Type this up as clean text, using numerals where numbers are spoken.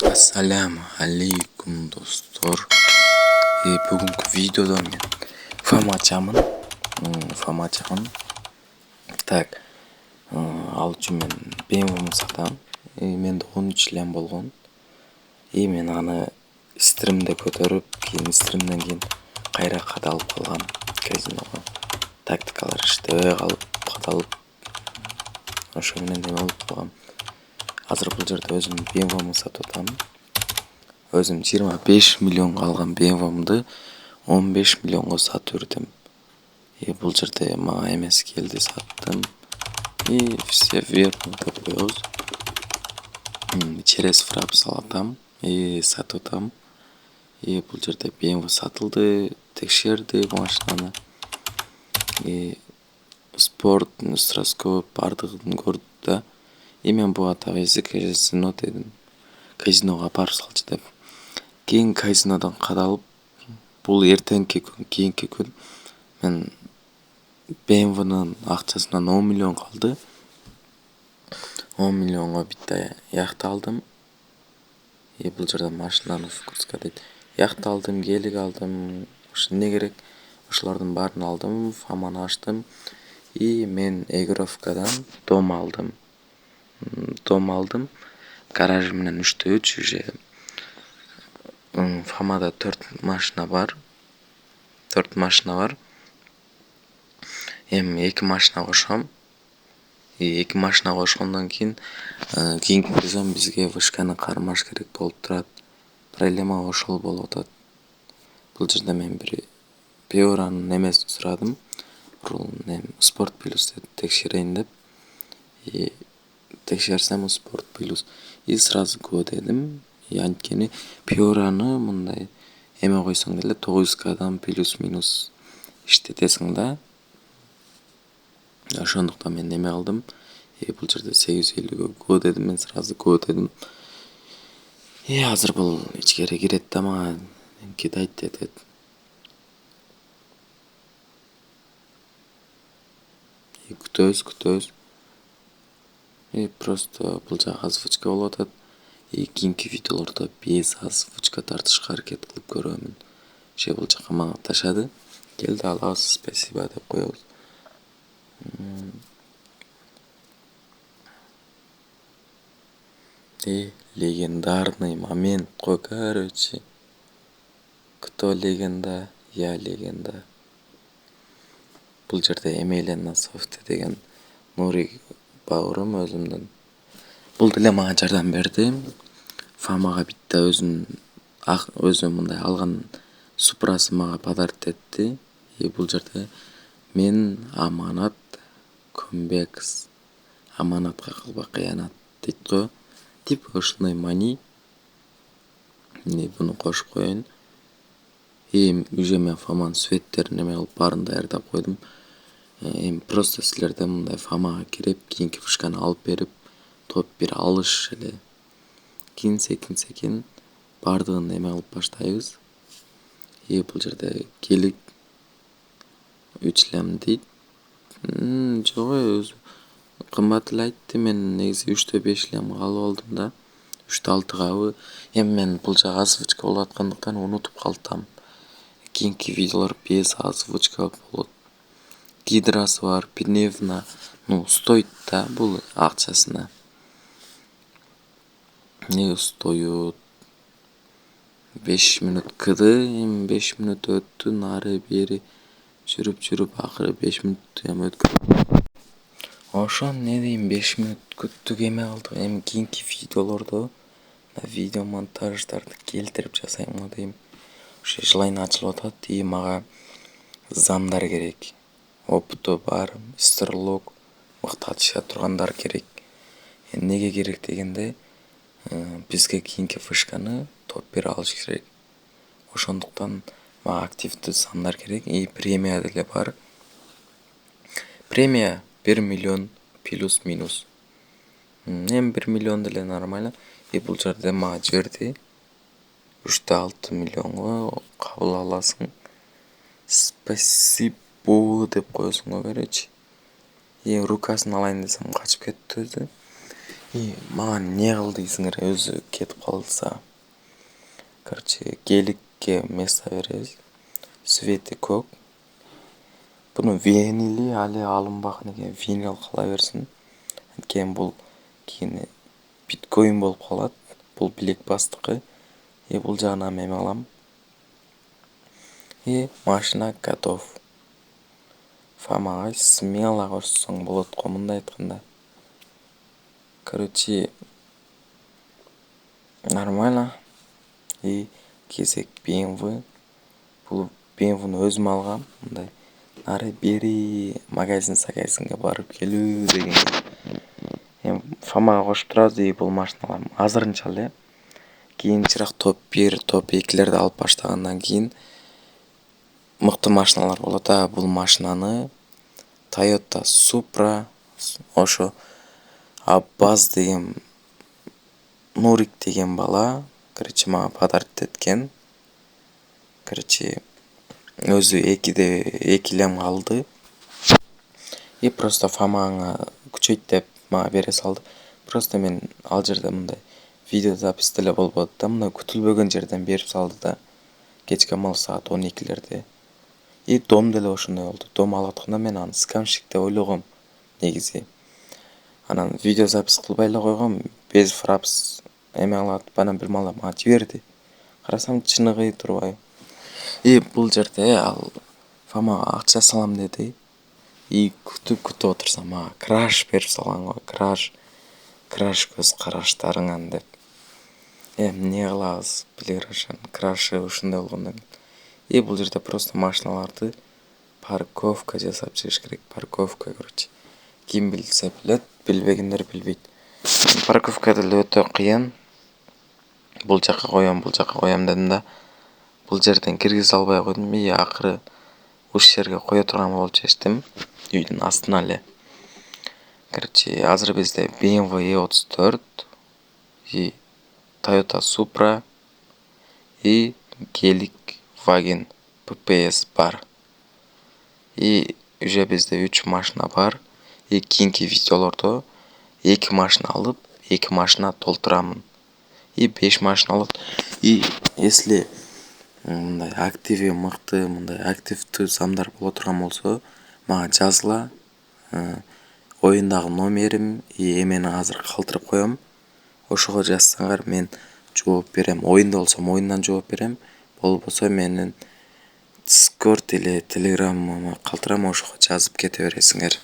Ассаляму алейкум достор. Бүгүнкү видеодо мен фам ачамын. Так, ал үчүн мен BMW сатам. Менде 13 лям болгон. Мен аны стримде көтөрүп, стримден кийин кайра кадалып калгам казиного. Тактикалар иштебей калып, кадалып. Ошо менен неме болуп калгам. Азыр бул жерде өзүм BMW сатып атам. Өзүм 25 миллионго алган BMW'мды 15 миллионго сатып жүрдүм. Бул жерде мага эмес келди, саттым. Все верно деп коебуз. Через фрап салатам, сатып атам. Бул жерде BMW сатылды, текшерди машинаны. Спорт, строскоп бардыгын көрдү да. Мен буга табысы казино дедим. Казиного апарып салчы деп. Кийин казинодон кадалып, бул эртеңки күн, кийинки күн мен BMW'нын акчасынан 10 миллион калды. 10 миллионго битте яхта алдым. Бул жерде машинаны вкуска дейт. Яхта алдым, гелик алдым. Ошо эмне керек? Ошолордун баарын алдым, фаманы ачтым. Мен Эгоровкадан дом алдым. Гаражы менен 3/3 уже. Фамада 4 машина бар. 2 машина кошом. 2 машина кошкондон кийин кийинки сезон бизге вышканы кармаш керек болуп турат. Проблема ошол болуп атат. Бул жерде мен бир Пеоранын немесин сурадым. Спорт плюс текшерейин деп. Текшерсем спорт плюс. Сразу го дедим. Анткени Пеораны мындай эме койсоң деле 9Кдан плюс минус иштетесиң да. Ошондуктан мен неме алдым. Бул жерде 850гө го дедим, мен сразу го дедим. Азыр бул ичкери кирет да мага кидайт дедет. Күтөбүз. Просто бул жак озвучка болуп атат. Кийинки видеолордо без озвучка тартышка аракет кылып көрөмүн. Бул жака мага ташады. Келди алабыз, спасибо деп коебуз. Легендарный момент кой, короче. Кто легенда? Я легенда. Бул жерде Эмелия Насовте деген Нурик бауырым өзүмдүн. Бул деле мага жардам берди. Фамага битте өзү мындай алган Супрасы мага подарить этти. Бул жерде мен Аманат Көмбекс. Аманатка кылба кыянат дейт го. Типа ушундай мани. Буну кошуп коеюн. Уже мен фаманын светтерин эме кылып баарын даярдап койдум. Просто силерде мындай фамага кирип, кийинки вышканы алып берип, топ бир алыш эле. Кийин секин баардыгын эме кылып баштайбыз. Бул жерде гелик 3 лям дейт. Жок, өзү кымбат эле айтты. Мен негизи 3/5 лямга алып алдым да. 3/6габы. Мен бул жак озвучка болуп аткандыктан унутуп калдым. Кийинки видеолор без озвучка болот. Гидрасы бар, Пневна. Стоит да бул акчасына. Стоит 5 мүнөт кыды, 5 мүнөт өттү, нары бери жүрүп акыры 5 мүнөттү өткөрдүм. Ошо эмне дейм, 5 мүнөт күттүк, эме кылдык. Кийинки видеолордо видео монтаждарды келтирип жасайм го дейм. Ошо желание ачылып атат. Мага замдар керек. Опыту бар, стрлок, мыкты атыша тургандар керек. Эмнеге керек дегенде, бизге кийинки вышканы топ 1 алыш керек. Ошондуктан мага активдүү замдар керек. Премия деле бар. Премия 1 миллион плюс минус. 1 миллион деле нормально. Бул жерде мага жиберди. 3/6 миллионго кабыл аласың. Спасибо деп коесуң го, короче. Рукасын алайын десем качып кетти өзү. Маған не қыл дейсіңдер, өзі кетіп қалса. Короче, геликке место бересіз. Светі көк. Бұны винили әлі алынбаған екен, винил қала берсін. Кейін бұл кейін биткоин болып қалады. Бұл білек бастықы. Бұл жағынан мен алам. Машина готов. Фамаға смело қоссаң болады ғой, мындай айтқанда. Короче, нормально. Кезек BMW. Бұл BMW-ны өзім алғам. Мындай ары бері магазинге барып келу деген. Фамаға қошып тұрады, бұл машиналарым азырынчалы. Кейінчірақ топ 1, топ 2-лерді алып баштағаннан кейін мықты машиналар болады. Бұл машинаны Toyota Supra, ошо Аббаз деген Нурик деген бала, короче, мага подарок еткен. Короче, өзі екілем қалды. Просто Фамаңа күчөйт деп мага бере салды. Просто мен ал жерде мындай видео запись деле болбоду да, мындай күтүлбөгөн жерден берип салды да. Кечке амал саат 12-лерде. Дом деле ошондой болду. Дом алатканда мен аны скамщик деп ойлогом негизи. Анан видео запись кылбай эле койгом, без фрапс эме алат, анан бир мала мага жиберди. Карасам чыныгы турбайбы. Бул жерде ал Фамага акча салам деди. Күтүп отурсам мага краш берип салган го. Краш көз караштарыңан деп. Эмне кылабыз, билер ошон крашы ушундай болгондон кийин. Бул жерде просто машиналарды парковка жасап чыгыш керек. Парковка, короче. Ким билсе билет, билбегендер билбейт. Парковка деле өтө кыйын. Бул жака коям дедим да. Бул жерден киргизе албай койдум. Акыры ушул жерге кое турган болуп чечтим. Үйдүн астына эле. Короче, азыр бизде BMW E34 и Toyota Supra и Gelik Wagen PPS бар. Уже бизде 3 машина бар. Кийинки видеолордо 2 машина алып, 2 машина толтурамын. 5 машина алат. Если мындай активи мыкты, мындай активдүү замдар боло турган болсо, мага жазгыла. Оюндагы номерим эмени азыр калтырып коем. Ошого жазсаңар мен жооп берем. Оюнда болсом оюндан жооп берем. Болбосо менин Discord или Telegram'ыма калтырам, ошого жазып кете бересиңер.